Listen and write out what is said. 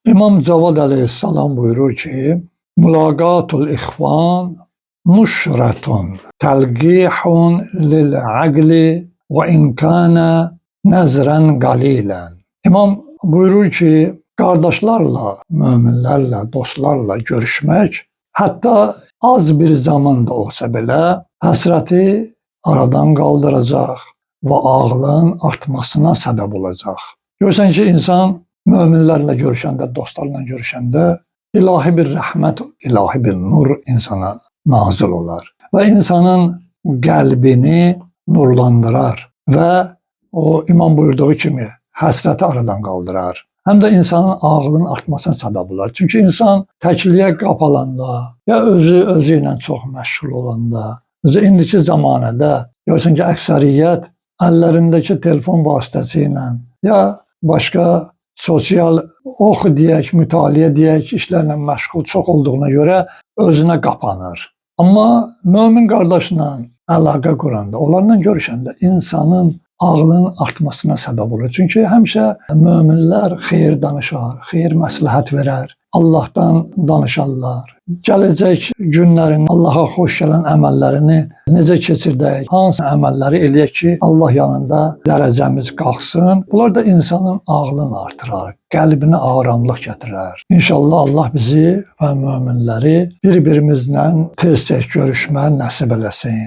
İmam Cavad aleyhisselam buyurur ki, Mulaqatul ihvan nuşretun telgihun lil agli ve inkâne nezren galilen. İmam buyurur ki, kardeşlerle, müminlerle, dostlarla görüşmek, hatta az bir zaman da olsa bile hasreti aradan kaldıracak ve ağlığın artmasına sebep olacak. Görürsən ki, insan müminlerle görüşəndə, dostlarla görüşəndə ilahi bir rəhmət, ilahi bir nur insana nazil olar ve insanın kalbini nurlandırar ve o imam buyurduğu kimi həsrəti aradan qaldırar. Həm də insanın ağlının artmasına səbəb olar. Çünki insan təkliyə qapalanda, ya özü ilə çox məşğul olanda, indiki zamanədə görürsən ki, əksəriyyət əllərindəki telefon vasitəsilə ya başqa sosial oxu deyək, mütaliə deyək, işlərlə məşğul çox olduğuna görə özünə qapanır. Amma mömin qardaşla əlaqə quranda, onlarla görüşəndə insanın ağlının artmasına səbəb olur. Çünki həmişə möminlər xeyir danışar, xeyir məsləhət verər, Allahdan danışarlar. Gələcək günlərin, Allaha xoş gələn əməllərini necə keçirdək, hansı əməlləri eləyək ki, Allah yanında dərəcəmiz qalxsın. Bunlar da insanın ağlını artırar, qəlbinə aramlıq gətirər. İnşallah Allah bizi və möminləri bir-birimizlə tez-tez görüşmə nəsib eləsin.